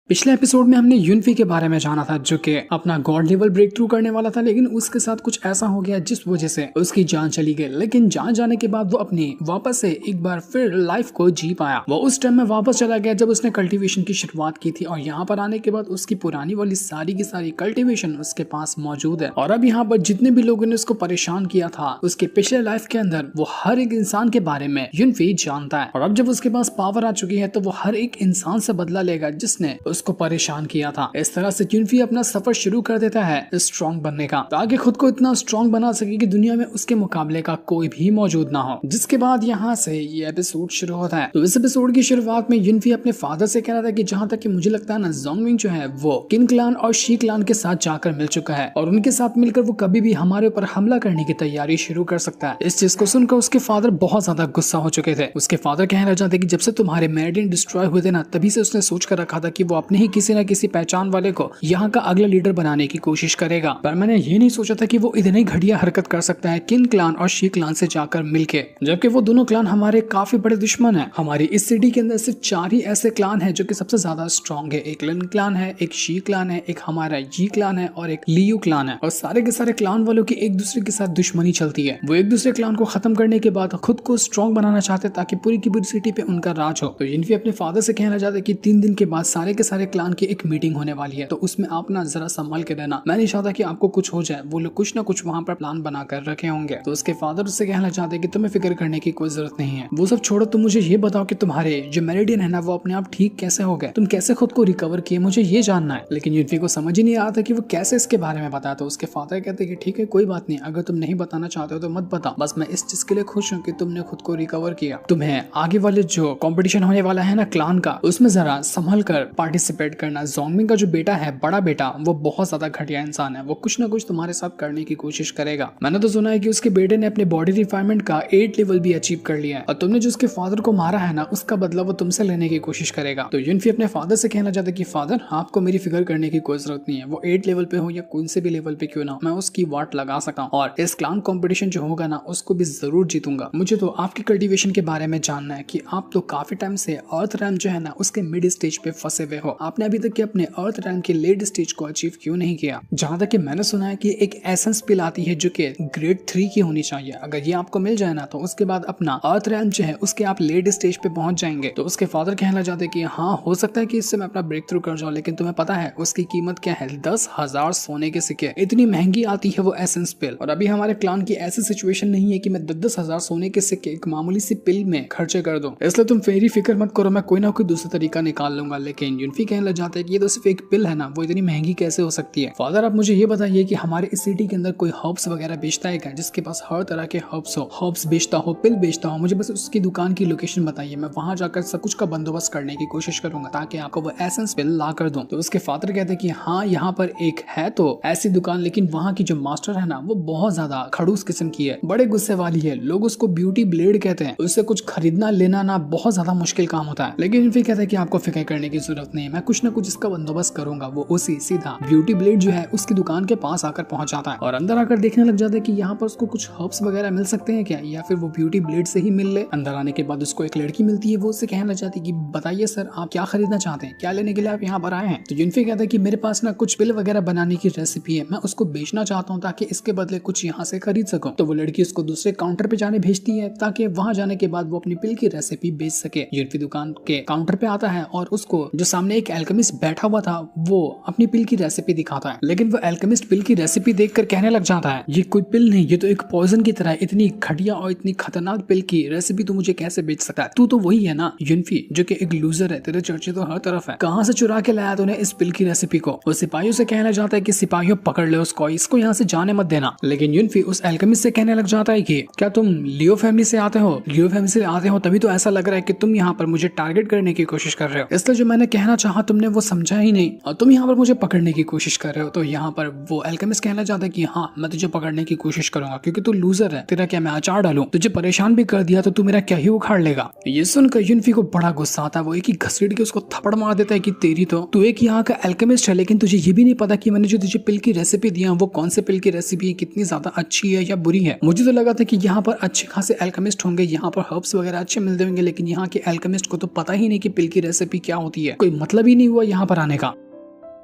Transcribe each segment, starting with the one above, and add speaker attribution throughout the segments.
Speaker 1: पिछले एपिसोड में हमने यूनफी के बारे में जाना था जो कि अपना गॉड लेवल ब्रेक थ्रू करने वाला था, लेकिन उसके साथ कुछ ऐसा हो गया जिस वजह से उसकी जान चली गई। लेकिन जान जाने के बाद वो अपनी वापस से एक बार फिर लाइफ को जी पाया। वो उस टाइम में वापस चला गया जब उसने कल्टीवेशन की शुरुआत की थी, और यहाँ पर आने के बाद उसकी पुरानी वाली सारी की सारी कल्टीवेशन उसके पास मौजूद है। और अब यहाँ पर जितने भी लोगों ने उसको परेशान किया था उसके पिछले लाइफ के अंदर, वो हर एक इंसान के बारे में यूनफी जानता है। और अब जब उसके पास पावर आ चुकी है तो वो हर एक इंसान से बदला लेगा जिसने उसको परेशान किया था। इस तरह से यूनफी अपना सफर शुरू कर देता है स्ट्रॉन्ग बनने का, ताकि खुद को इतना स्ट्रॉन्ग बना सके कि दुनिया में उसके मुकाबले का कोई भी मौजूद ना हो। जिसके बाद यहाँ से ये एपिसोड शुरू होता है। तो इस एपिसोड की शुरुआत में यूनफी अपने फादर से कह रहा था कि जहाँ तक कि मुझे लगता है ना, जोंगमिंग जो है वो किन क्लान और शी क्लान के साथ जाकर मिल चुका है और उनके साथ मिलकर वो कभी भी हमारे ऊपर हमला करने की तैयारी शुरू कर सकता है। इस चीज को सुनकर उसके फादर बहुत ज्यादा गुस्सा हो चुके थे। उसके फादर कहना चाहते कि जब से तुम्हारे मेरिडियन डिस्ट्रॉय हुए थे ना, तभी से उसने सोच कर रखा था कि वो अपने ही किसी न किसी पहचान वाले को यहाँ का अगला लीडर बनाने की कोशिश करेगा। पर मैंने ये नहीं सोचा था कि वो इतनी घटिया हरकत कर सकता है किन क्लान और शी क्लान से जाकर मिलके, जबकि वो दोनों क्लान हमारे काफी बड़े दुश्मन है। हमारी इस सिटी के अंदर सिर्फ 4 ही ऐसे क्लान है जो कि सबसे ज्यादा स्ट्रॉन्ग है। एक लिन क्लान है, एक शी क्लान है, एक हमारा जी क्लान है और एक लियू क्लान है। और सारे के सारे क्लान वालों की एक दूसरे के साथ दुश्मनी चलती है। वो एक दूसरे क्लान को खत्म करने के बाद खुद को स्ट्रॉन्ग बनाना चाहते हैं ताकि पूरी की पूरी सिटी पे उनका राज हो। तो यूनफी अपने फादर से कहना चाहते कि 3 दिन के बाद सारे के सारे क्लान की एक मीटिंग होने वाली है, तो उसमें आप ना जरा संभाल के रहना। मैं नहीं चाहता कि आपको कुछ हो जाए। वो लोग कुछ ना कुछ वहां पर प्लान बना कर रखे होंगे। तो उसके फादर उससे कहना चाहते कि तुम्हें फिक्र करने की कोई जरूरत नहीं है। वो सब छोड़ो, तुम मुझे ये बताओ कि तुम्हारे जो मेरिडियन है ना, वो अपने आप ठीक कैसे हो गए, तुम कैसे खुद को रिकवर किए, मुझे ये जानना है। लेकिन यूनफी को समझ ही नहीं आ रहा था कि वो कैसे इसके बारे में बताया। तो उसके फादर कहते कि ठीक है, कोई बात नहीं, अगर तुम नहीं बताना चाहते हो तो मत बता, बस मैं इस चीज के लिए खुश हूँ कि तुमने खुद को रिकवर किया। तुम्हें आगे वाले जो कंपटीशन होने वाला है ना क्लान का, उसमें जरा संभल कर पार्टिसिपेट करना। जोंगमिंग का जो बेटा है, बड़ा बेटा, वो बहुत ज्यादा घटिया इंसान है। वो कुछ ना कुछ तुम्हारे साथ करने की कोशिश करेगा। मैंने तो सुना है कि उसके बेटे ने अपने बॉडी रिफाइनमेंट का 8 लेवल भी अचीव कर लिया है, और तुमने जो उसके फादर को मारा है ना, उसका बदला वो तुमसे लेने की कोशिश करेगा। तो यूनफी अपने फादर से कहना चाहता है कि फादर, आपको मेरी फिक्र करने की कोई जरूरत नहीं है। वो 8 लेवल पे हो या कोई से भी लेवल पे क्यों ना हो, मैं उसकी वाट लगा सकता हूँ और इस क्लान कॉम्पिटिशन जो होगा ना, उसको भी जरूर जीतूंगा। मुझे तो आपकी कल्टीवेशन के बारे में जानना है कि आप तो काफी टाइम से अर्थ रैम जो है ना, उसके मिड स्टेज पे फंसे हुए हो। आपने अभी तक अपने अर्थ रैम के लेट स्टेज को अचीव क्यों नहीं किया? जहां तक कि मैंने सुना है कि एक एसेंस पिल आती है जो कि ग्रेड 3 की होनी चाहिए। अगर ये आपको मिल जाए ना, तो उसके बाद अपना अर्थ रैम जो है उसके आप लेट स्टेज पे पहुंच जाएंगे। तो उसके फादर कहना चाहते कि हाँ, हो सकता है कि इससे मैं अपना ब्रेक थ्रू कर जाऊं, लेकिन तुम्हें पता है उसकी कीमत क्या है? 10,000 सोने के सिक्के। इतनी महंगी आती है वो एसेंस पिल, और अभी हमारे क्लान की ऐसी सिचुएशन नहीं है कि मैं 10,000 सोने के सिक्के एक मामूली सी पिल में खर्चे कर दूं। इसलिए तुम मेरी फिक्र मत करो, मैं कोई ना कोई दूसरा तरीका निकाल लूंगा। लेकिन यूनफी कहने लग जाता है कि ये तो सिर्फ एक पिल है ना, वो इतनी महंगी कैसे हो सकती है? फादर, आप मुझे ये बताइए कि हमारे इस सिटी के अंदर कोई हर्ब्स वगैरह बेचता है क्या, जिसके पास हर तरह के हर्ब्स हो, हर्ब्स बेचता हो, पिल बेचता हो? मुझे बस उसकी दुकान की लोकेशन बताइए, मैं वहां जाकर सब कुछ का बंदोबस्त करने की कोशिश करूंगा ताकि आपको वो एसेंस पिल ला कर दूं। तो उसके फादर कहते हैं कि हाँ, यहाँ पर एक है तो ऐसी दुकान, लेकिन वहाँ की जो मास्टर है ना, वो बहुत ज्यादा खड़ूस किस्म की है, बड़े गुस्से वाली है। लोग उसको ब्यूटी ब्लेड कहते हैं। उससे कुछ खरीदना लेना ना बहुत ज्यादा मुश्किल काम होता है। लेकिन यूनफी कहता है कि आपको फिक्र करने की जरूरत नहीं है, मैं कुछ ना कुछ इसका बंदोबस्त करूंगा। वो उसी सीधा ब्यूटी ब्लेड जो है उसकी दुकान के पास आकर पहुंच जाता है और अंदर आकर देखने लग जाता है कि यहाँ पर उसको कुछ हर्ब्स वगैरह मिल सकते हैं क्या, या फिर वो ब्यूटी ब्लेड से ही मिल ले। अंदर आने के बाद उसको एक लड़की मिलती है। वो उससे कहना चाहती है कि बताइए सर, आप क्या खरीदना चाहते हैं, क्या लेने के लिए आप यहाँ पर आए हैं? तो यूनफी कहता है कि मेरे पास ना कुछ पिल वगैरह बनाने की रेसिपी है, मैं उसको बेचना चाहता हूँ ताकि इसके बदले कुछ यहाँ से खरीद सकूं। तो वो लड़की उसको दूसरे काउंटर पे जाने भेजती है ताकि वहां जाने के बाद वो अपनी पिल की रेसिपी बेच सके। यूनफी दुकान के काउंटर पे आता है और उसको जो सामने एक एल्केमिस्ट बैठा हुआ था, वो अपनी पिल की रेसिपी दिखाता है। लेकिन वो एल्केमिस्ट पिल की रेसिपी देखकर कहने लग जाता है, ये कोई पिल नहीं, ये तो एक पॉइजन की तरह है। इतनी घटिया और इतनी खतरनाक पिल की रेसिपी तू मुझे कैसे बेच सकता है? तू तो वही है ना यूनफी, जो कि एक लूजर है, तेरे चर्चे तो हर तरफ है। कहां से चुरा के लाया तूने इस पिल की रेसिपी को? वो सिपाहियों से कहना चाहता है कि सिपाहियों पकड़ ले उसको, इसको यहाँ से जाने मत देना। लेकिन यूनफी उस एल्केमिस्ट से कहने लग जाता है कि क्या तुम लियो फैमिली से आते हो? लियो फैमिली से आते हो तभी तो ऐसा लग रहा है कि तुम यहाँ पर मुझे टारगेट करने की कोशिश कर रहे हो। इसलिए जो मैंने कहना चाहा तुमने वो समझा ही नहीं, और तुम यहाँ पर मुझे पकड़ने की कोशिश कर रहे हो। तो यहाँ पर वो एल्केमिस्ट कहना चाहता है कि हाँ, मैं तुझे पकड़ने की कोशिश करूंगा क्योंकि तू लूजर है। तेरा क्या मैं अचार डालूं? तुझे परेशान भी कर दिया तो तू मेरा क्या ही उखाड़ लेगा? ये सुनकर यूनफी को बड़ा गुस्सा आता है। वो एक ही घसीट के उसको थप्पड़ मार देता है कि तेरी तो तू एक यहाँ का एल्केमिस्ट है, लेकिन तुझे ये भी नहीं पता कि मैंने जो तुझे पिल की रेसिपी दी है वो कौन से पिल की रेसिपी है, कितनी ज्यादा अच्छी है या बुरी है। मुझे तो लगा था कि यहाँ पर अच्छे खासे एल्केमिस्ट होंगे, यहाँ पर हर्ब्स वगैरह अच्छे मिलते होंगे, लेकिन यहाँ के एल्केमिस्ट को तो पता ही नहीं कि पिल की रेसिपी क्या होती है। कोई मतलब मतलब ही नहीं हुआ यहाँ पर आने का।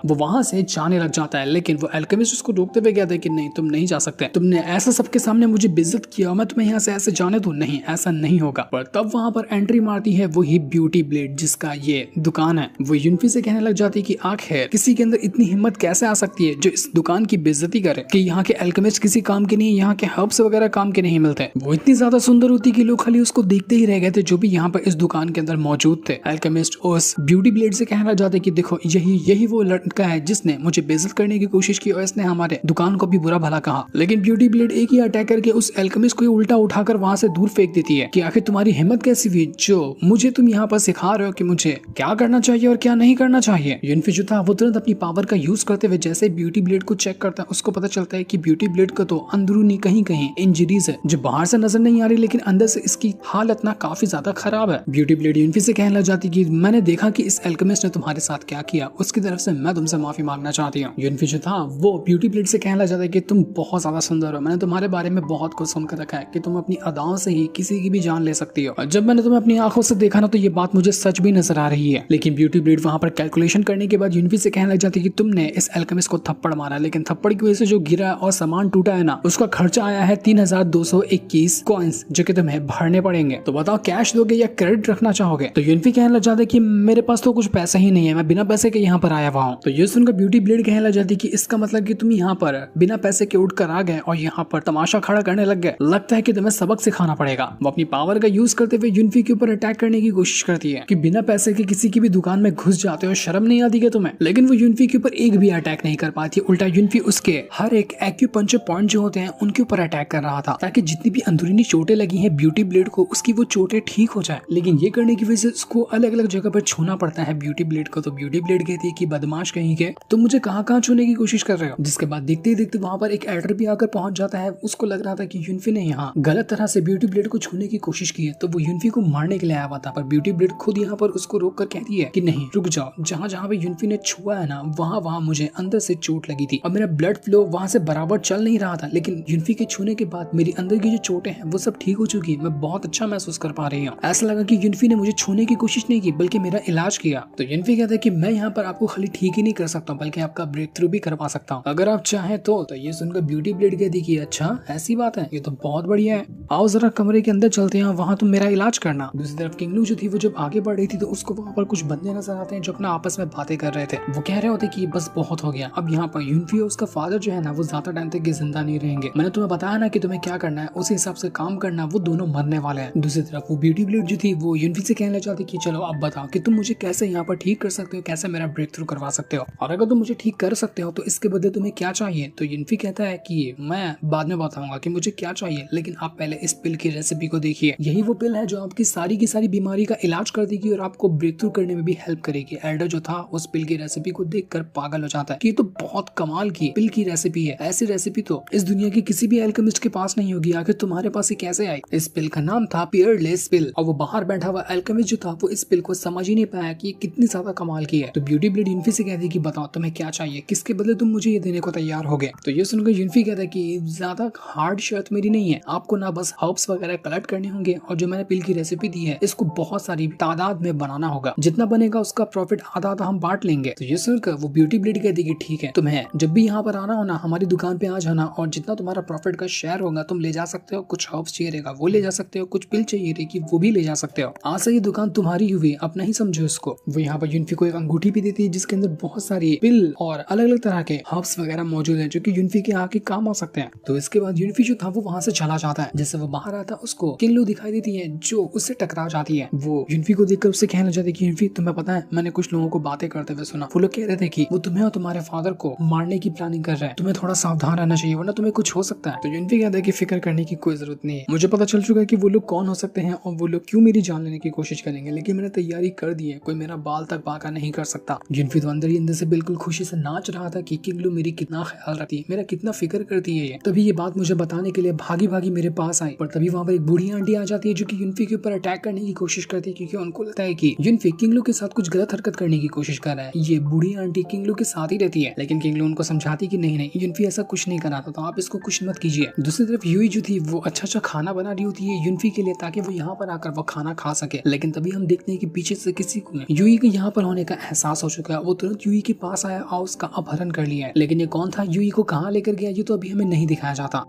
Speaker 1: वो वहां से जाने लग जाता है, लेकिन वो अल्केमिस्ट उसको रोकते हुए कहता है कि नहीं, तुम नहीं जा सकते, तुमने ऐसा सबके सामने मुझे बेइज्जत किया, मैं तुम्हें यहाँ से ऐसे जाने दूं नहीं, ऐसा नहीं होगा। पर तब वहां पर एंट्री मारती है वही ब्यूटी ब्लेड जिसका ये दुकान है। वो यूनफी से कहने लग जाती है कि आखिर किसी के अंदर इतनी हिम्मत कैसे आ सकती है जो इस दुकान की बेइज्जती करे, कि यहाँ के अल्केमिस्ट किसी काम के नहीं, यहाँ के हर्ब्स वगैरह काम के नहीं मिलते। वो इतनी ज्यादा सुंदर होती कि लोग खाली उसको देखते ही रह गए थे जो भी यहाँ पर इस दुकान के अंदर मौजूद थे। अल्केमिस्ट उस ब्यूटी ब्लेड से कहना जाते कि देखो यही वो लड़का है जिसने मुझे बेइज्जत करने की कोशिश की और इसने हमारे दुकान को भी बुरा भला कहा। लेकिन ब्यूटी ब्लेड एक ही अटैक करके उस अल्केमिस्ट को उल्टा उठाकर वहां से दूर फेंक देती है कि आखिर तुम्हारी हिम्मत कैसी हुई जो मुझे तुम यहाँ पर सिखा रहे हो कि मुझे क्या करना चाहिए और क्या नहीं करना चाहिए। यूनफी जो था वो तुरंत अपनी पावर का यूज करते हुए जैसे ब्यूटी ब्लेड को चेक करता है, उसको पता चलता है कि ब्यूटी ब्लेड को तो अंदरूनी कहीं कहीं इंजरीज है जो बाहर से नजर नहीं आ रही, लेकिन अंदर से इसकी हालत ना काफी ज्यादा खराब है। ब्यूटी ब्लेड यूनफी से कहने लग जाती कि मैंने देखा कि इस अल्केमिस्ट ने तुम्हारे साथ क्या किया, उसकी तरफ से मैं तुमसे माफी मांगना चाहती हूँ। यूनफी जो था वो ब्यूटी ब्लेड से कहने लग जाता है कि तुम बहुत ज्यादा सुंदर हो, मैंने तुम्हारे बारे में बहुत कुछ सुनकर रखा है कि तुम अपनी अदाओं से ही किसी की भी जान ले सकती हो, और जब मैंने तुम्हें अपनी आंखों से देखा ना तो ये बात मुझे सच भी नजर आ रही है। लेकिन ब्यूटी ब्लेड वहां पर कैलकुलेशन करने के बाद यूनफी से कहने लग जाती है कि तुमने इस अल्केमिस्ट को थप्पड़ मारा, लेकिन थप्पड़ की वजह से जो गिरा और सामान टूटा है ना उसका खर्चा आया है 3221 कॉइन्स जो कि तुम्हें भरने पड़ेंगे। तो बताओ कैश दोगे या क्रेडिट रखना चाहोगे। तो यूनफी कहने लग जाता है कि मेरे पास तो कुछ पैसा ही नहीं है, मैं बिना पैसे के यहाँ पर आया हुआ हूँ। तो ये सुनकर ब्यूटी ब्लेड कहने लग जाती है कि इसका मतलब कि तुम यहाँ पर बिना पैसे के उठकर आ गए और यहाँ पर तमाशा खड़ा करने लग गए, लगता है कि तुम्हें सबक सिखाना पड़ेगा। वो अपनी पावर का यूज करते हुए यूनफी के ऊपर अटैक करने की कोशिश करती है कि बिना पैसे के किसी की भी दुकान में घुस जाते हो, शर्म नहीं आती क्या तुम्हें। लेकिन वो यूनफी के ऊपर एक भी अटैक नहीं कर पाती, उल्टा यूनफी उसके हर एक एक्यूपंक्चर पॉइंट जो होते हैं उनके ऊपर अटैक कर रहा था ताकि जितनी भी अंदरूनी चोटें लगी हैं ब्यूटी ब्लेड को उसकी वो चोटें ठीक हो जाए। लेकिन ये करने की वजह से उसको अलग अलग जगह पर छूना पड़ता है ब्यूटी ब्लेड को। तो ब्यूटी ब्लेड कहती है कि बदमाश कहीं के, तुम मुझे कहाँ छूने की कोशिश कर रहे हो। जिसके बाद देखते ही देखते वहां पर एक एडर भी आकर पहुंच जाता है। उसको लग रहा था कि यूनफी ने यहाँ गलत तरह से ब्यूटी ब्लेड को छूने की कोशिश की है, तो वो यूनफी को मारने के लिए आया हुआ था। पर ब्यूटी ब्लेड खुद यहाँ पर उसको रोक कर कहती है कि नहीं रुक जाओ, जहाँ जहाँ पे यूनफी ने छुआ है ना वहाँ मुझे अंदर से चोट लगी थी और मेरा ब्लड फ्लो वहां से बराबर चल नहीं रहा था, लेकिन यूनफी के छूने के बाद मेरी अंदर की जो चोटें हैं वो सब ठीक हो चुकी है, मैं बहुत अच्छा महसूस कर पा रही हूँ। ऐसा लगा कि यूनफी ने मुझे छूने की कोशिश नहीं की बल्कि मेरा इलाज किया। तो यूनफी कहता है कि मैं यहाँ पर आपको खाली ठीक ही नहीं कर सकता बल्कि आपका ब्रेक थ्रू भी करवा सकता हूँ अगर आप चाहें तो। ये सुनकर ब्यूटी ब्लेड कहती कि अच्छा ऐसी बात है, ये तो बहुत बढ़िया है, आओ जरा कमरे के अंदर चलते हैं, वहां तुम मेरा इलाज करना। दूसरी तरफ किंगलू जो थी वो जब आगे बढ़ रही थी तो उसको वहां पर कुछ बंदे नजर आते हैं जो अपना आपस में बातें कर रहे थे। वो कह रहे होते कि बस बहुत हो गया, अब यहाँ पर यूनफी और उसका फादर जो है ना वो ज्यादा टाइम तक जिंदा नहीं रहेंगे, मैंने तुम्हें बताया ना कि तुम्हें क्या करना है, उसी हिसाब से काम करना, वो दोनों मरने वाले हैं। दूसरी तरफ वो ब्यूटी ब्लेड जो थी वो यूनफी से कहने चाहती कि चलो अब बताओ कि तुम मुझे कैसे यहाँ पर ठीक कर सकते हो, कैसे मेरा ब्रेक थ्रू करवा सकते हो, और अगर तुम मुझे ठीक कर सकते हो तो इसके बदले तुम्हें क्या चाहिए। तो यूनफी कहता है कि मैं बाद में बताऊंगा कि मुझे क्या चाहिए, लेकिन आप पहले इस पिल की रेसिपी को देखिए, यही वो पिल है जो आपकी सारी की सारी बीमारी का इलाज कर देगी और आपको ब्रेक थ्रू करने में भी हेल्प करेगी। एल्डर जो था उस पिल की रेसिपी को देखकर पागल हो जाता है कि ये तो बहुत कमाल की पिल की रेसिपी है, ऐसी रेसिपी तो इस दुनिया की किसी भी एल्केमिस्ट के पास नहीं होगी, आखिर तुम्हारे पास ये कैसे आई। इस पिल का नाम था पियरलेस पिल, और वो बाहर बैठा हुआ एल्केमिस्ट जो था वो इस पिल को समझ ही नहीं पाया कि कितनी ज्यादा कमाल की है। तो ब्यूटी ब्लेड यूनफी से कहती है कि बताओ तुम्हें क्या चाहिए, किसके बदले तुम मुझे ये देने को तैयार हो गए। तो ये सुनकर यूनफी कहता है कि ज्यादा हार्ड शर्त मेरी नहीं है, आपको ना बस हर्ब्स वगैरह कलेक्ट करने होंगे और जो मैंने पिल की रेसिपी दी है इसको बहुत सारी तादाद में बनाना होगा, जितना बनेगा उसका प्रॉफिट आधा आधा हम बांट लेंगे। तो ये सुनकर वो ब्यूटी ब्लेड कहती है कि ठीक है, तुम्हें जब भी यहाँ पर आना हो ना हमारी दुकान पे आ जाना, और जितना तुम्हारा प्रॉफिट का शेयर होगा तुम ले जा सकते हो, कुछ हर्ब्स चाहिए रहेगा वो ले जा सकते हो, कुछ पिल चाहिए रहेगी वो भी ले जा सकते हो, आज से ये दुकान तुम्हारी हुई, अपना ही समझो इसको। वो यहाँ पर यूनफी को एक अंगूठी भी देती है जिसके अंदर बहुत सारी पिल और अलग अलग तरह के हर्ब्स वगैरह मौजूद हैं जो कि यूनफी के आके काम आ सकते हैं। तो इसके बाद यूनफी जो था वो वहां से चला जाता है। जैसे वो बाहर आता उसको किंगलू दिखाई देती है जो उससे टकरा जाती है। वो यूनफी को देखकर उससे कहने लग जाती है कि यूनफी तुम्हें पता है मैंने कुछ लोगों को बातें करते हुए सुना, वो लोग कह रहे थे कि वो तुम्हें और तुम्हारे फादर को मारने की प्लानिंग कर रहे हैं, तुम्हें थोड़ा सावधान रहना चाहिए वरना तुम्हें कुछ हो सकता है। तो यूनफी कहता है कि फिक्र करने की कोई जरूरत नहीं है, मुझे पता चल चुका है कि वो लोग कौन हो सकते हैं और वो लोग क्यों मेरी जान लेने की कोशिश करेंगे, लेकिन मैंने तैयारी कर दी है, कोई मेरा बाल तक बाका नहीं कर सकता। यूनफी तो अंदर ही अंदर से बिल्कुल खुशी से नाच रहा था कि किंगलू मेरी कितना ख्याल रखती है, मेरा कितना फिक्र करती है ये। तभी ये बात मुझे बताने के लिए भागी भागी मेरे पास आई, पर तभी वहाँ पर एक बूढ़ी आंटी आ जाती है जो कि युनफी के ऊपर अटैक करने की कोशिश करती है, क्योंकि उनको लगता है कि युनफी किंगलू के साथ कुछ गलत हरकत करने की कोशिश कर रहा है। ये बूढ़ी आंटी किंगलू के साथ ही रहती है, लेकिन किंगलू उनको समझाती कि नहीं नहीं, युनफी ऐसा कुछ नहीं करा था, तो आप इसको कुछ मत कीजिए। दूसरी तरफ यूई जो थी वो अच्छा खाना बना रही होती है युनफी के लिए, ताकि वो यहाँ पर आकर वो खाना खा सके। लेकिन तभी हम देखते हैं कि पीछे से किसी को यूई के यहाँ पर होने का एहसास हो चुका है। वो तुरंत यूई के पास आया और उसका अपहरण कर लिया है। लेकिन ये कौन था, यूई को कहाँ लेकर गया, ये तो अभी हमें नहीं दिखाया जाता।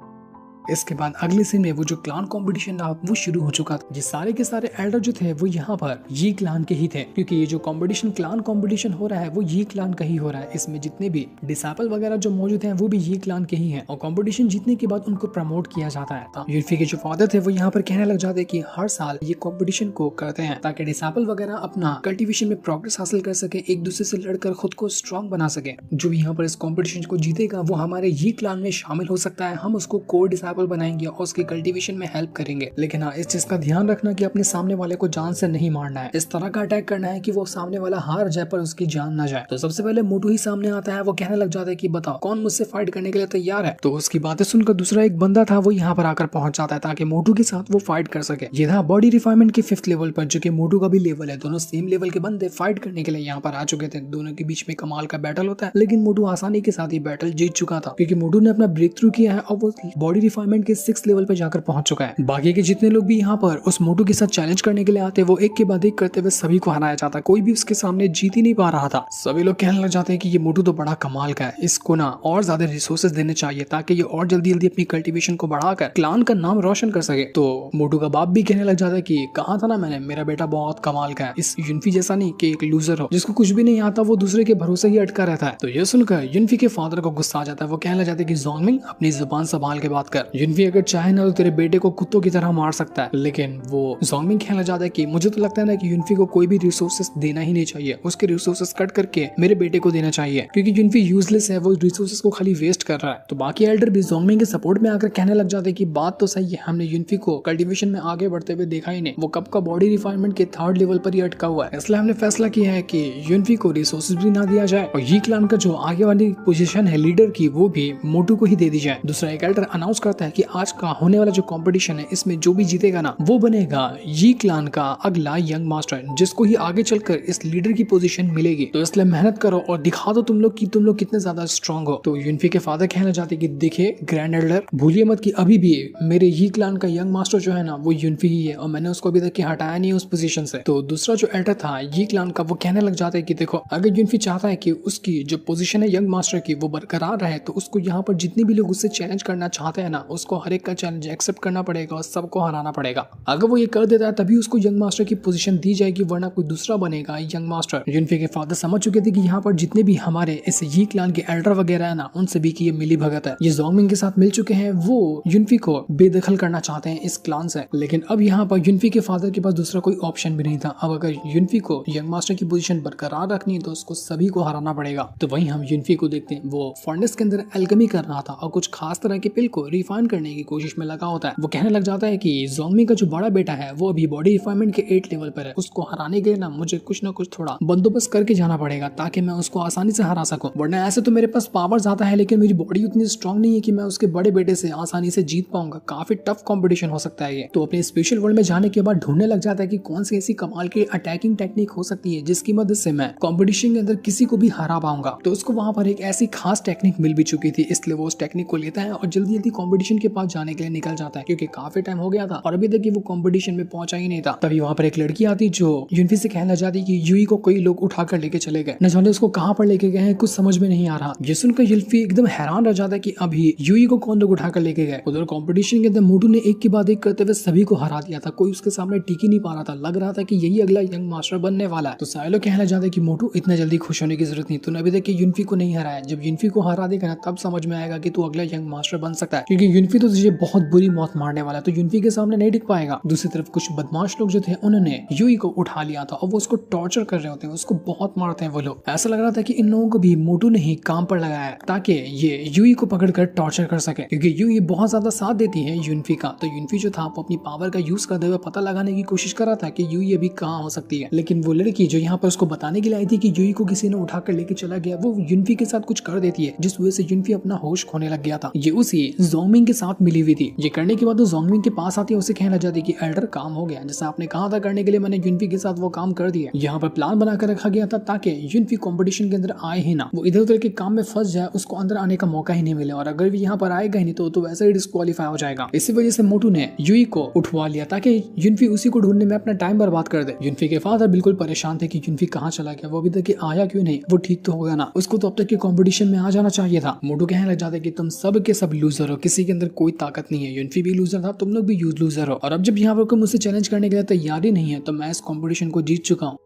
Speaker 1: इसके बाद अगले सीन में वो जो क्लान कंपटीशन था वो शुरू हो चुका था। ये सारे के सारे एल्डर जो थे वो यहाँ पर ये क्लान के ही थे, क्योंकि ये जो कंपटीशन क्लान कंपटीशन हो रहा है वो ये क्लान का ही हो रहा है। इसमें जितने भी डिसाइपल वगैरह जो मौजूद हैं वो भी ये क्लान के ही हैं, और कंपटीशन जीतने के बाद उनको प्रमोट किया जाता है। तो युनफी के जो फादर थे वो यहाँ पर कहने लग जाते कि हर साल ये कंपटीशन को करते हैं ताकि डिसाइपल वगैरह अपना कल्टिवेशन में प्रोग्रेस हासिल कर सके, एक दूसरे से लड़कर खुद को स्ट्रॉन्ग बना सके। जो भी यहाँ पर इस कॉम्पिटिशन को जीतेगा वो हमारे ये क्लान में शामिल हो सकता है, हम उसको कोर डिसाइपल बनाएंगे और उसके कल्टीवेशन में हेल्प करेंगे। लेकिन हाँ, इस चीज का ध्यान रखना कि अपने सामने वाले को जान से नहीं मारना है, इस तरह का अटैक करना है कि वो सामने वाला हार जाए पर उसकी जान ना जाए। तो सबसे पहले मोटू ही सामने आता है, वो कहने लग जाता है कि बताओ कौन मुझसे फाइट करने के लिए तैयार है। तो उसकी बातें सुनकर दूसरा एक बंदा था वो यहाँ पर आकर पहुंच जाता है ताकि मोटू के साथ वो फाइट कर सके। ये था बॉडी रिफाइनमेंट के 5th लेवल पर, जो कि मोटू का भी लेवल है। दोनों सेम लेवल के बंदे फाइट करने के लिए यहाँ पर आ चुके थे। दोनों के बीच में कमाल का बैटल होता है, लेकिन मोटू आसानी के साथ ही बैटल जीत चुका था, क्योंकि मोटू ने अपना ब्रेक थ्रू किया है और वो बॉडी रिफाइनमेंट के 6th लेवल पर जाकर पहुंच चुका है। बाकी के जितने लोग भी यहाँ पर उस मोटू के साथ चैलेंज करने के लिए आते हैं वो एक के बाद एक करते हुए सभी को हराया जाता है। कोई भी उसके सामने जीत ही नहीं पा रहा था। सभी लोग कहने लग जाते हैं कि ये मोटू तो बड़ा कमाल का है, इसको ना और ज्यादा रिसोर्सेज देने चाहिए ताकि ये और जल्दी जल्दी अपनी कल्टीवेशन को बढ़ाकर क्लान का नाम रोशन कर सके। तो मोटू का बाप भी कहने लग जाता है कि कहा था ना मैंने, मेरा बेटा बहुत कमाल का है, इस युनफी जैसा नहीं कि एक लूजर हो जिसको कुछ भी नहीं आता, वो दूसरे के भरोसे ही अटका रहता है। तो ये सुनकर युनफी के फादर को गुस्सा आ जाता है। वो कहने लग जाते हैं कि जोंगमिंग अपनी जुबान संभाल के बात कर, युनफी अगर चाहे ना तो तेरे बेटे को कुत्तों की तरह मार सकता है। लेकिन वो जोंगमिंग कहने लग जाता है कि मुझे तो लगता है ना कि युनफी को कोई भी रिसोर्सेस देना ही नहीं चाहिए, उसके रिसोर्सेस कट करके मेरे बेटे को देना चाहिए, क्योंकि युनफी यूजलेस है, वो रिसोर्सेस को खाली वेस्ट कर रहा है। तो बाकी एल्डर भी जोंगमिंग के सपोर्ट में आकर कहने लग जाते हैं कि बात तो सही है, हमने युनफी को कल्टीवेशन में आगे बढ़ते हुए देखा ही नहीं, वो कब का बॉडी रिफाइनमेंट के 3rd लेवल पर ही अटका हुआ है। इसलिए हमने फैसला किया है कि युनफी को रिसोर्सेज भी ना दिया जाए और ये क्लान का जो आगे वाली पोजीशन है लीडर की वो भी मोटू को ही दे दी जाए। दूसरा एक एल्डर अनाउंस करता है कि आज का होने वाला जो कॉम्पिटिशन है इसमें जो भी जीतेगा ना वो बनेगा ये क्लान का अगला यंग मास्टर, जिसको ही आगे चलकर इस लीडर की पोजीशन मिलेगी। तो इसलिए मेहनत करो और दिखा दो तुम लोग कि तुम लोग कितने ज्यादा स्ट्रांग हो। तो युनफी के फादर कहना चाहते कि देखिए ग्रैंड एल्डर, भूलिए मत कि अभी भी मेरे ये क्लान का यंग मास्टर जो है ना वो युनफी ही है और मैंने उसको अभी तक हटाया नहीं उस पोजीशन से। तो दूसरा जो एल्डर था ये क्लान का वो कहने लग जाता है कि देखो अगर युनफी चाहता है कि उसकी जो पोजीशन है यंग मास्टर की वो बरकरार रहे तो उसको यहाँ पर जितने भी लोग उससे चैलेंज करना चाहते हैं ना उसको हर एक का चैलेंज एक्सेप्ट करना पड़ेगा और सबको हराना पड़ेगा। अगर वो ये कर देता है तभी उसको यंग मास्टर की पोजीशन दी जाएगी, वरना कोई दूसरा बनेगा यंग मास्टर। युनफी के फादर समझ चुके थे कि यहाँ पर जितने भी हमारे इस ये क्लान के एल्डर वगैरह है ना उन सभी की ये मिली भगत है, ये जोंगमिंग के साथ मिल चुके हैं, वो युनफी को बेदखल करना चाहते हैं इस क्लान से। लेकिन अब यहाँ पर युनफी के फादर के पास दूसरा कोई ऑप्शन भी नहीं था। अब अगर युनफी को यंग मास्टर की पोजीशन बरकरार रखनी है तो उसको सभी को हराना पड़ेगा। तो वहीं हम युनफी को देखते हैं, वो फर्नेस के अंदर एल्केमी कर रहा था और कुछ खास तरह के पिल को रिफाइन करने की कोशिश में लगा होता है। वो कहने लग जाता है कि जोंगमिंग का जो बड़ा बेटा है वो अभी बॉडी रिफाइनमेंट के 8 लेवल पर है, उसको हराने के लिए ना मुझे कुछ ना कुछ थोड़ा बंदोबस्त करके जाना पड़ेगा ताकि मैं उसको आसानी से हरा सकूं, वरना ऐसे तो मेरे पास पावर ज्यादा है लेकिन मेरी बॉडी उतनी स्ट्रांग नहीं है कि मैं उसके बड़े बेटे से आसानी से जीत पाऊंगा। काफी टफ कंपटीशन हो सकता है ये। तो अपने स्पेशल वर्ल्ड में जाने के बाद ढूंढने लग जाता है कि कौन सी ऐसी कमाल की अटैकिंग टेक्निक हो सकती है जिसकी मदद से मैं कंपटीशन के अंदर किसी को भी हरा पाऊंगा। तो उसको वहां पर एक ऐसी खास टेक्निक मिल भी चुकी थी, इसलिए वो उस टेक्निक को लेता है और जल्दी जल्दी कंपटीशन के पास जाने के लिए निकल जाता है, क्योंकि काफी टाइम हो गया था और अभी तक वो कंपटीशन में पहुंचा ही नहीं था। तभी वहां पर एक लड़की आती जो युनफी से कहना चाहती कि यूई को कोई लोग उठाकर लेके चले गए, न जाने उसको कहां पर लेके गए हैं कुछ समझ में नहीं आ रहा। ये सुनकर युनफी एकदम हैरान रह जाता है कि अभी यूई को कौन लोग उठाकर लेके गए। उधर कंपटीशन के अंदर मोटू ने एक के बाद एक करते हुए सभी को हरा दिया था, कोई उसके सामने टिक ही नहीं पा रहा था, लग रहा था कि यही अगला यंग मास्टर बनने वाला है। तो सारे लोग कहना चाहते कि मोटू इतना जल्दी खुश होने की जरूरत नहीं, तूने अभी तक युनफी को नहीं हराया, जब युनफी को हरा देगा ना तब समझ में आएगा कि तू अगला यंग मास्टर बन सकता है, क्योंकि यूनफी तो तुझे बहुत बुरी मौत मारने वाला है, तो यूनफी के सामने नहीं टिक पाएगा। दूसरी तरफ कुछ बदमाश लोग जो थे उन्होंने यूई को उठा लिया था और वो उसको टॉर्चर कर रहे होते हैं, उसको बहुत मारते हैं वो लोग। ऐसा लग रहा था कि इन लोगों को भी मोटू ने ही काम पर लगाया है ताकि ये यूई को पकड़कर टॉर्चर कर सके, क्योंकि यूई बहुत ज्यादा साथ देती है यूनफी का। तो यूनफी जो था वो अपनी पावर का यूज करते हुए पता लगाने की कोशिश कर रहा था कि यूई अभी कहाँ हो सकती है, लेकिन वो लड़की जो यहाँ पर उसको बताने के लिए आई थी कि यूई को किसी ने उठाकर लेके चला गया, वो यूनफी के साथ कुछ कर देती है, जिस वजह से यूनफी अपना होश खोने लग गया था। ये उसी जोंगमिंग के साथ मिली हुई थी। ये करने के बाद वो जोंगमिंग के पास आती है, उसे कहने लग जाती है कि एल्डर काम हो गया, जैसा आपने कहा था करने के लिए मैंने यूनफी के साथ वो काम कर दिया। यहाँ पर प्लान बनाकर रखा गया था ताकि यूनफी कंपटीशन के अंदर आए ही ना, वो इधर उधर के काम में फंस जाए, उसको अंदर आने का मौका ही नहीं मिले, और अगर भी यहाँ पर आएगा ही नहीं तो वैसे ही डिस्क्वालीफाई हो जाएगा। इसी वजह से मोटू ने यूई को उठवा लिया ताकि यूनफी उसी को ढूंढने में अपना टाइम बर्बाद कर दे। यूनफी के फादर बिल्कुल परेशान थे कि यूनफी कहाँ चला गया, वो अभी तक आया क्यों नहीं, वो ठीक तो हो गया ना, उसको तो अब तक के कंपटीशन में आ जाना चाहिए था। मोटू कहने लग जाता है कि तुम सब के सब लूजर हो, किसी के अंदर कोई ताकत नहीं है। यूनफी भी लूजर था, तुम लोग भी लूजर हो, और अब जब यहाँ पर कोई मुझसे चैलेंज करने के लिए तैयार ही नहीं है तो मैं इस कंपटीशन को जीत चुका हूँ।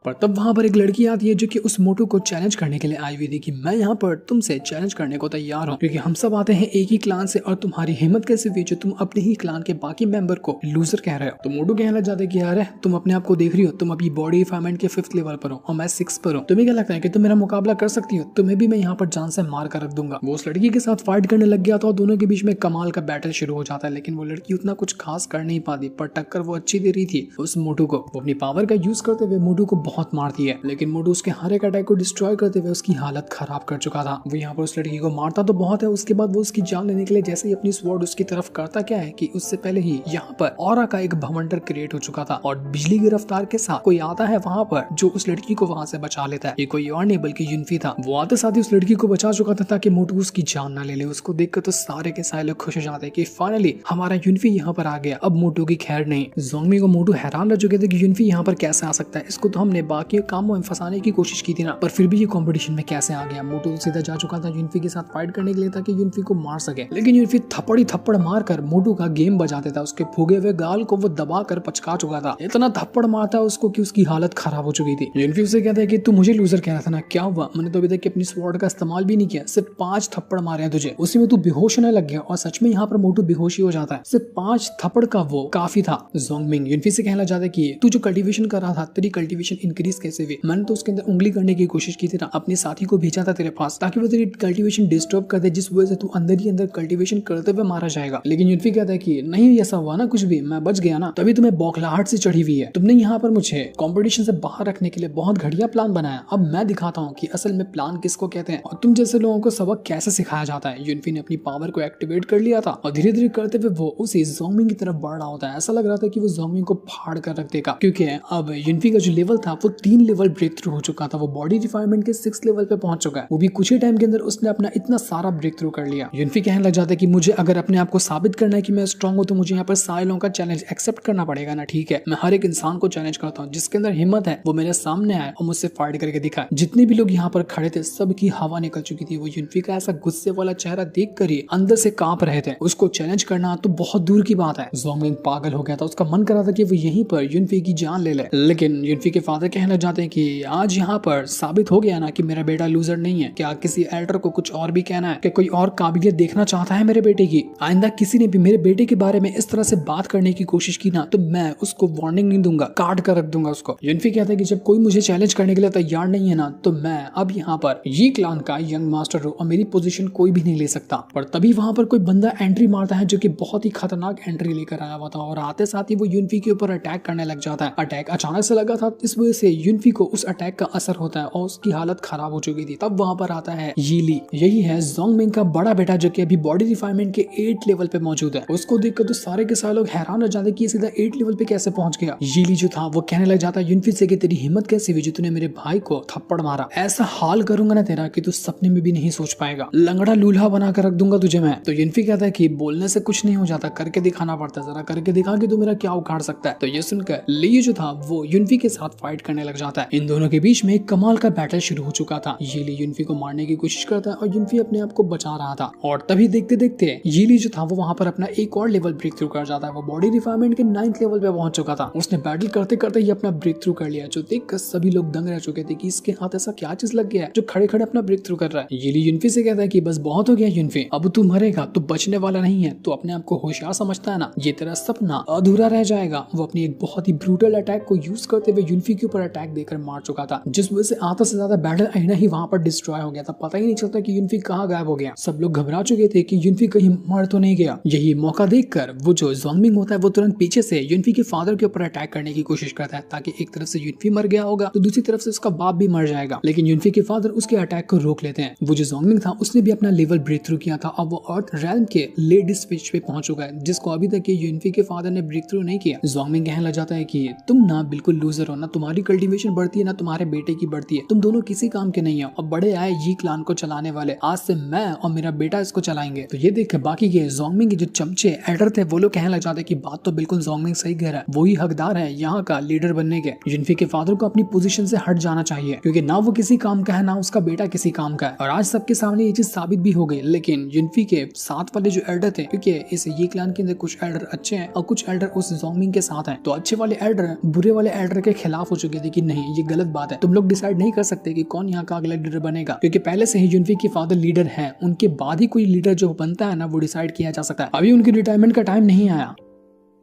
Speaker 1: पर तब वहां पर एक लड़की आती है जो कि उस मोटू को चैलेंज करने के लिए आई हुई थी कि मैं यहाँ पर तुमसे चैलेंज करने को तैयार हूँ, क्योंकि हम सब आते हैं एक ही क्लान से और तुम्हारी हिम्मत कैसे हुई जो तुम अपने ही क्लान के बाकी मेंबर को लूजर कह रहे हो। तो मोटू कहने लग जाता है कि यार तुम अपने आप को देख रही हो, तुम अभी बॉडी रिफाइनमेंट के 5th लेवल पर हो और मैं 6 पर हूँ, तुम्हें क्या लगता है कि तुम मेरा मुकाबला कर सकती हो? तुम्हें भी मैं यहाँ पर जान से मार कर रख दूंगा। वो उस लड़की के साथ फाइट करने लग गया था और दोनों के बीच में कमाल का बैटल शुरू हो जाता है, लेकिन वो लड़की उतना कुछ खास कर नहीं पाती, पर टक्कर वो अच्छी दे रही थी उस मोटू को। वो अपनी पावर का यूज करते हुए मोटू को बहुत मारती है, लेकिन मोटू उसके हर एक अटैक को डिस्ट्रॉय करते हुए उसकी हालत खराब कर चुका था। वो यहाँ पर उस लड़की को मारता तो बहुत है, उसके बाद वो उसकी जान लेने के लिए जैसे ही अपनी स्वॉर्ड उसकी तरफ करता क्या है कि उससे पहले ही यहाँ पर ऑरा का एक भवंडर क्रिएट हो चुका था और बिजली की रफ्तार के साथ कोई आता है वहाँ पर जो उस लड़की को वहाँ से बचा लेता है। ये कोई और नहीं बल्कि यूनफी था। वो आते साथ ही उस लड़की को बचा चुका था ताकि मोटू उसकी जान ना ले ले। उसको देखकर तो सारे के सारे लोग खुश हो जाते हैं कि फाइनली हमारा यूनफी यहाँ पर आ गया, अब मोटू की खैर नहीं। जोंगमी को मोटू हैरान रह चुके थे कि यूनफी यहाँ पर कैसे आ सकता है, इसको तो हमने बाकी कामों में फंसाने की कोशिश की थी ना, पर फिर भी ये कंपटीशन में कैसे आ गया। मोटू सीधा जा चुका था यूनफी के साथ फाइट करने के लिए ताकि यूनफी को मार सके, लेकिन यूनफी थप्पड़ मार कर मोटू का गेम बजा देता। उसके फूगे हुए गाल को वो दबा कर पचका चुका था, इतना थप्पड़ मारता उसको कि उसकी हालत खराब हो चुकी थी। यूनफी उसे कहता है कि तू मुझे लूजर कह रहा था ना, क्या हुआ? मैंने तो अभी तक अपनी स्वॉर्ड का इस्तेमाल भी नहीं किया, सिर्फ 5 थप्पड़ मारे हैं तुझे, उसी में तू बेहोश होने लग गया। और सच में यहाँ पर मोटू बेहोश ही हो जाता है, सिर्फ 5 थप्पड़ का वो काफी था। जोंगमिंग यूनफी से कहना चाहता है कि तू जो कल्टीवेशन कर रहा था, तेरी कल्टीवेशन इंक्रीज कैसे हुई? मैंने तो उसके अंदर उंगली करने की कोशिश की थी ना, अपने साथी को भेजा था तेरे पास ताकि वो तेरी कल्टीवेशन डिस्टर्ब कर दे, जिस वजह से तू अंदर ही अंदर कल्टीवेशन करते हुए मारा जाएगा। लेकिन यूनफी कहता है कि नहीं ऐसा हुआ ना, कुछ भी, मैं बच गया ना, तभी तुम्हें बौखलाहट से चढ़ी हुई है। तुमने यहाँ पर मुझे कंपटीशन से बाहर रखने के लिए बहुत घटिया प्लान बनाया, अब मैं दिखाता हूँ कि असल में प्लान किसको कहते हैं और तुम जैसे लोगों को सबक कैसे सिखाया जाता है। यूनफी ने अपनी पावर को एक्टिवेट कर लिया था और धीरे धीरे करते हुए वो उसी जोंगमिंग की तरफ बढ़ रहा होता है। ऐसा लग रहा था कि वो जोंगमिंग को फाड़ कर रख देगा, क्योंकि अब यूनफी का जो लेवल था वो 3 लेवल ब्रेक थ्रू हो चुका था। वो बॉडी रिफाइनमेंट के 6th लेवल पे पहुंच चुका है, वो भी कुछ ही टाइम के अंदर उसने अपना इतना सारा ब्रेक थ्रू कर लिया। यूनफी कहने लग जाता है कि मुझे अगर अपने आप को साबित करना है कि मैं स्ट्रांग हूं तो मुझे यहाँ पर सारे लोगों का चैलेंज एक्सेप्ट करना पड़ेगा ना। ठीक है, मैं हर एक इंसान को चैलेंज करता हूँ, जिसके अंदर हिम्मत है वो मेरे सामने आए और मुझसे फाइट करके दिखाए। जितने भी लोग यहाँ पर खड़े थे सबकी हवा निकल चुकी थी। वो यूनफी का ऐसा गुस्से वाला चेहरा देख कर ही अंदर से कांप रहे थे। उसको चैलेंज करना तो बहुत दूर की बात है। जोंगमिंग पागल हो गया था, उसका मन कर रहा था कि वो यहीं पर यूनफी की जान ले ले, लेकिन यूनफी के फादर कहने लग जाते हैं कि आज यहाँ पर साबित हो गया ना कि मेरा बेटा लूजर नहीं है। क्या किसी एल्डर को कुछ और भी कहना है कि कोई और काबिलियत देखना चाहता है मेरे बेटे की? आइंदा किसी ने भी मेरे बेटे के बारे में इस तरह से बात करने की कोशिश की ना तो मैं उसको वार्निंग नहीं दूंगा, काट कर रख दूंगा उसको। यूनफी कहता है कि जब कोई मुझे चैलेंज करने के लिए तैयार नहीं है ना तो मैं अब यहाँ पर ये क्लान का यंग मास्टर हूँ और मेरी पोजीशन कोई भी नहीं ले सकता। पर तभी वहां पर कोई बंदा एंट्री मारता है जो कि बहुत ही खतरनाक एंट्री लेकर आया हुआ था और आते साथ ही वो यूनफी के ऊपर अटैक करने लग जाता है। अटैक अचानक से लगा था, इस वजह से यूनफी को उस अटैक का असर होता है और उसकी हालत खराब हो चुकी थी। तब वहां पर आता है यीली, यही है जोंगमिंग का बड़ा बेटा जो कि अभी बॉडी रिफाइनमेंट के 8 लेवल पे मौजूद है। उसको देखकर तो सारे के सारे लोग हैरान हो जाते कि सीधा 8 लेवल पे कैसे पहुंच गया। यीली जो था वो कहने लग जाता यूनफी से कि तेरी हिम्मत कैसे हुई जो तूने मेरे भाई को थप्पड़ मारा? ऐसा हाल करूंगा ना तेरा कि तू सपने में भी नहीं सोच पाएगा, लंगड़ा लूल्हा बना कर रख दूंगा तुझे मैं। तो यूनफी कहता है कि बोलने से कुछ नहीं हो जाता, करके दिखाना पड़ता है, जरा करके दिखा कि तू मेरा क्या उखाड़ सकता है। तो ये सुनकर ली जो था वो यूनफी के साथ फाइट फाइट करने लग जाता है। इन दोनों के बीच में एक कमाल का बैटल शुरू हो चुका था। ये ली युनफी को मारने की कोशिश करता है और युनफी अपने आप को बचा रहा था, और तभी देखते देखते ये ली जो था वो वहां पर अपना एक और लेवल ब्रेक थ्रू कर जाता है। वो बॉडी रिफाइनमेंट के 9th लेवल पे पहुंच चुका था। उसने बैटल करते करते ही अपना ब्रेक थ्रू कर लिया, जो देखकर सभी लोग दंग रह चुके थे कि इसके हाथ ऐसा क्या चीज लग गया है जो खड़े खड़े अपना ब्रेक थ्रू कर रहा है। ये ली युनफी से कहता है कि बस बहुत हो गया युनफी, अब तू मरेगा, तू बचने वाला नहीं है, तू अपने आप को होशियार समझता है ना, ये तेरा सपना अधूरा रह जाएगा। वो अपनी एक बहुत ही ब्रूटल अटैक को यूज करते हुए युनफी के ऊपर अटैक देकर मार चुका था, जिस वजह से आधा से ज्यादा बैटल अरेना ही वहां पर डिस्ट्रॉय हो गया था। पता ही नहीं चलता कि युनफी कहाँ गायब हो गया। सब लोग घबरा चुके थे कि युनफी कहीं मर तो नहीं गया। यही मौका देखकर वो जो ज़ोंगमिंग होता है वो तुरंत पीछे से युनफी के फादर के ऊपर अटैक करने की कोशिश करता है, ताकि एक तरफ से युनफी मर गया होगा तो दूसरी तरफ से उसका बाप भी मर जाएगा। लेकिन युनफी के फादर उसके अटैक को रोक लेते हैं। वो जो ज़ोंगमिंग था उसने भी अपना लेवल ब्रेक थ्रू किया था। अब वो अर्थ रेल्म के लेडीज स्विच पे पहुंच चुका है, जिसको अभी तक ये युनफी के फादर ने ब्रेक थ्रू नहीं किया। ज़ोंगमिंग कहने लग जाता है कि तुम ना बिल्कुल लूजर हो, ना तुम्हारी कल्टीवेशन बढ़ती है ना तुम्हारे बेटे की बढ़ती है, तुम दोनों किसी काम के नहीं हो। अब बड़े आए ये क्लान को चलाने वाले, आज से मैं और मेरा बेटा इसको चलाएंगे। तो ये देख बाकी के ज़ोंगमिंग के जो चमचे एल्डर थे वो लोग कहने लग जाते कि बात तो बिल्कुल ज़ोंगमिंग सही कह रहा है, वही हकदार है यहाँ का लीडर बनने के। युनफी के फादर को अपनी पोजीशन से हट जाना चाहिए, क्योंकि ना वो किसी काम का है ना उसका बेटा किसी काम का है। और आज सबके सामने ये चीज साबित भी हो गई। लेकिन युनफी के साथ वाले जो एल्डर थे, क्योंकि इस ये क्लान के अंदर कुछ एल्डर अच्छे हैं और कुछ एल्डर उस ज़ोंगमिंग के साथ हैं, तो अच्छे वाले एल्डर बुरे वाले एल्डर के खिलाफ हो चुके थे कि नहीं ये गलत बात है, तुम लोग डिसाइड नहीं कर सकते कि कौन यहाँ का अगला लीडर बनेगा, क्योंकि पहले से ही युनफी के फादर लीडर है, उनके बाद ही कोई लीडर जो बनता है ना वो डिसाइड किया जा सकता है। अभी उनकी रिटायरमेंट का टाइम नहीं आया।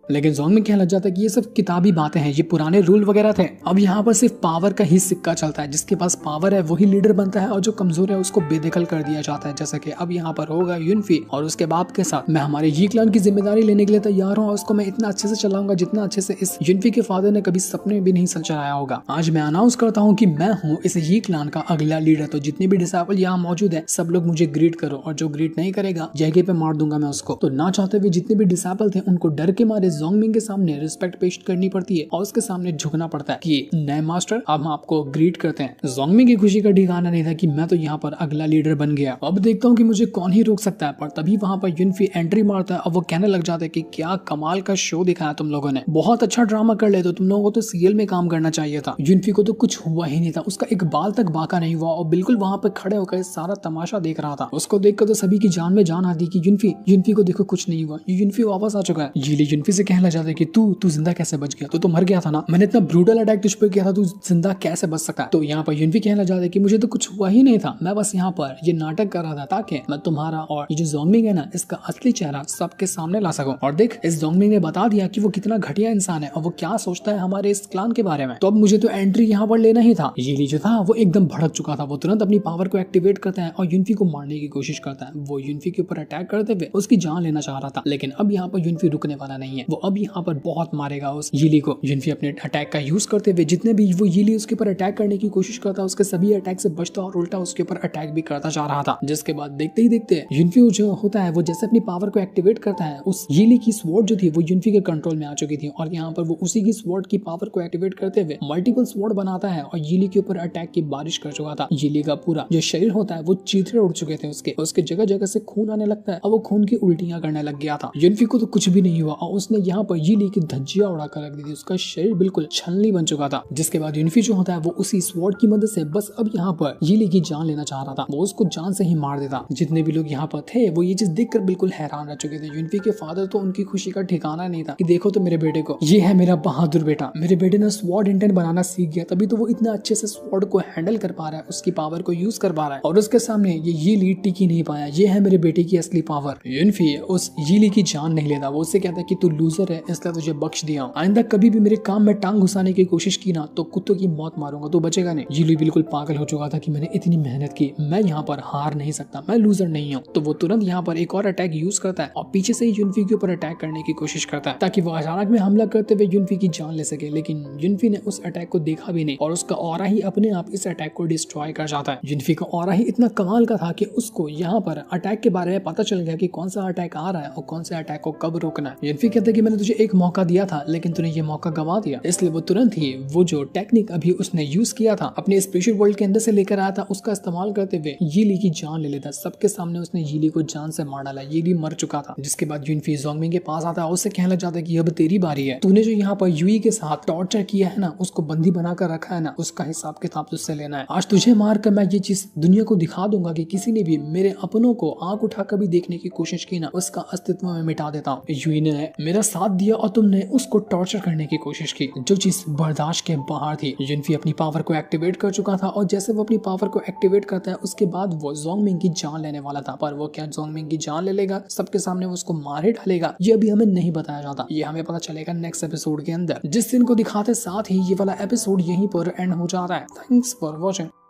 Speaker 1: लेकिन ज़ोंगमिंग कहने लग जाता है कि ये सब किताबी बातें हैं, ये पुराने रूल वगैरह थे। अब यहाँ पर सिर्फ पावर का ही सिक्का चलता है, जिसके पास पावर है वही लीडर बनता है और जो कमजोर है उसको बेदखल कर दिया जाता है। जैसा कि अब यहाँ पर होगा युनफी और उसके बाप के साथ। मैं हमारे ये क्लान की जिम्मेदारी लेने के लिए तैयार हूँ और उसको मैं इतना अच्छे से चलाऊंगा जितना अच्छे से इस युनफी के फादर ने कभी सपने में भी नहीं चलाया होगा। आज मैं अनाउंस करता हूँ कि मैं हूँ इस ये क्लान का अगला लीडर। तो जितने भी डिसाइपल यहाँ मौजूद है सब लोग मुझे ग्रीट करो, और जो ग्रीट नहीं करेगा जगह पे मार दूंगा मैं उसको। तो ना चाहते हुए जितने भी डिसाइपल थे उनको डर के मारे ज़ोंगमिंग के सामने रिस्पेक्ट पेश करनी पड़ती है और उसके सामने झुकना पड़ता है कि नए मास्टर अब हम आपको ग्रीट करते हैं। ज़ोंगमिंग की खुशी का ठिकाना नहीं था कि मैं तो यहाँ पर अगला लीडर बन गया, अब देखता हूँ कि मुझे कौन ही रोक सकता है। पर तभी वहाँ पर युनफी एंट्री मारता है और वो कहने लग जाता है कि क्या कमाल का शो दिखाया तुम लोगों ने, बहुत अच्छा ड्रामा कर ले, तो तुम लोगों को तो सीरियल में काम करना चाहिए था। युनफी को तो कुछ हुआ ही नहीं था, उसका एक बाल तक बाका नहीं हुआ और बिल्कुल वहाँ पर खड़े होकर सारा तमाशा देख रहा था। उसको देखकर तो सभी की जान में जान आती कि युनफी को देखो कुछ नहीं हुआ, युनफी वापस आ चुका है। ये युनफी से कहने लग जाता है कि तू जिंदा कैसे बच गया, तो मर गया था ना, मैंने इतना ब्रूटल अटैक तुझ पे किया था, तू जिंदा कैसे बच सकता है। तो यहाँ पर युनफी कहने लग जाता है कि मुझे तो कुछ हुआ ही नहीं था, मैं बस यहाँ पर ये नाटक कर रहा था ताकि मैं तुम्हारा और ये जो ज़ोंगमिंग है ना इसका असली चेहरा सबके सामने ला सकूं। और देख इस ज़ोंगमिंग ने बता दिया कि वो कितना घटिया इंसान है और वो क्या सोचता है हमारे इस क्लान के बारे में। तो अब मुझे तो एंट्री यहाँ पर लेना ही था। ये जो था वो एकदम भड़क चुका था, वो तुरंत अपनी पावर को एक्टिवेट करता है और युनफी को मारने की कोशिश करता है। वो युनफी के ऊपर अटैक करते हुए उसकी जान लेना चाह रहा था, लेकिन अब यहाँ पर युनफी रुकने वाला नहीं है, वो अब यहाँ पर बहुत मारेगा उस यीली को। युनफी अपने अटैक का यूज करते हुए जितने भी वो यीली उसके ऊपर अटैक करने की कोशिश करता उसके सभी अटैक से बचता और उल्टा उसके ऊपर अटैक भी करता जा रहा था। जिसके बाद देखते ही देखते युनफी जो होता है वो जैसे अपनी पावर को एक्टिवेट करता है, उस यीली की स्वॉर्ड जो थी वो युनफी के कंट्रोल में आ चुकी थी और यहाँ पर वो उसी की स्वॉर्ड की पावर को एक्टिवेट करते हुए मल्टीपल स्वॉर्ड बनाता है और यीली के ऊपर अटैक की बारिश कर चुका था। यीली का पूरा जो शरीर होता है वो चीथड़े उड़ चुके थे, उसके जगह जगह से खून आने लगता है और वो खून की उल्टियां करने लग गया था। युनफी को तो कुछ भी नहीं हुआ और उसने यहाँ पर यीली की धज्जियां उड़ाकर रख दी थी, उसका शरीर बिल्कुल छलनी बन चुका था। जिसके बाद युनफी जो होता है वो उसी स्वॉर्ड की मदद से बस अब यहाँ पर यीली की जान लेना चाह रहा था, वो उसको जान से ही मार देता। जितने भी लोग यहाँ पर थे वो ये चीज देखकर बिल्कुल हैरान रह चुके थे। युनफी के फादर तो उनकी खुशी का ठिकाना नहीं था कि देखो तो मेरे बेटे को, ये है मेरा बहादुर बेटा, मेरे बेटे ने स्वॉर्ड इंटेंट बनाना सीख गया, तभी तो वो इतना अच्छे से स्वॉर्ड को हैंडल कर पा रहा है, उसकी पावर को यूज कर पा रहा है और उसके सामने ये यीली टिक ही नहीं पाया। ये है मेरे बेटे की असली पावर। युनफी उस यीली की जान नहीं लेता, वो उससे कहता है कि तू लूजर है इसलिए तुझे बख्श दिया, आइंदा कभी भी मेरे काम में टांग घुसाने की कोशिश की ना तो कुत्तों की मौत मारूंगा, तो बचेगा नहीं। यीली बिल्कुल पागल हो चुका था कि मैंने इतनी मेहनत की, मैं यहाँ पर हार नहीं सकता, मैं लूजर नहीं हूँ। तो वो तुरंत यहाँ पर एक और अटैक यूज करता है और पीछे से ही युनफी के ऊपर अटैक करने की कोशिश करता है ताकि वो अचानक में हमला करते हुए युनफी की जान ले सके। लेकिन युनफी ने उस अटैक को देखा भी नहीं और उसका ऑरा ही अपने आप इस अटैक को डिस्ट्रॉय कर जाता है। युनफी का ऑरा ही इतना कमाल का था कि उसको यहाँ पर अटैक के बारे में पता चल गया कि कौन सा अटैक आ रहा है और कौन से अटैक को कब रोकना है। युनफी कहते हैं कि मैंने तुझे एक मौका दिया था लेकिन तूने ये मौका गंवा दिया। इसलिए वो तुरंत ही वो जो टेक्निक अभी उसने यूज किया था अपने स्पेशल वर्ल्ड के अंदर से लेकर आया था उसका इस्तेमाल करते हुए यीली की जान ले लेता। सबके सामने उसने यीली को जान से मार डाला। यीली मर चुका था। जिसके बाद युनफी ज़ोंगमिंग के पास आता है, उससे कहने लग जाता है कि अब तेरी बारी है। तूने जो यहाँ पर यूई के साथ टॉर्चर किया है ना, उसको बंदी बनाकर रखा है ना, उसका हिसाब किताब तुझसे लेना है। आज तुझे मार कर मैं ये चीज दुनिया को दिखा दूंगा कि किसी ने भी मेरे अपनों को आंख उठाकर भी देखने की कोशिश की ना, उसका अस्तित्व में मिटा देता हूँ। यूई ने मेरा साथ दिया और तुमने उसको टॉर्चर करने की कोशिश की, जो चीज बर्दाश्त के बाहर थी। युनफी अपनी पावर को एक्टिवेट कर चुका था और जैसे वो अपनी पावर को एक्टिवेट करता है उसके बाद वो ज़ोंगमिंग की जान लेने वाला था। पर वो क्या ज़ोंगमिंग की जान ले लेगा, सबके सामने वो उसको मारे डालेगा, ये अभी हमें नहीं बताया जाता। ये हमें पता चलेगा नेक्स्ट एपिसोड के अंदर, जिस दिन को दिखाते साथ ही ये वाला एपिसोड यहीं पर एंड हो जा रहा है। Thanks for watching.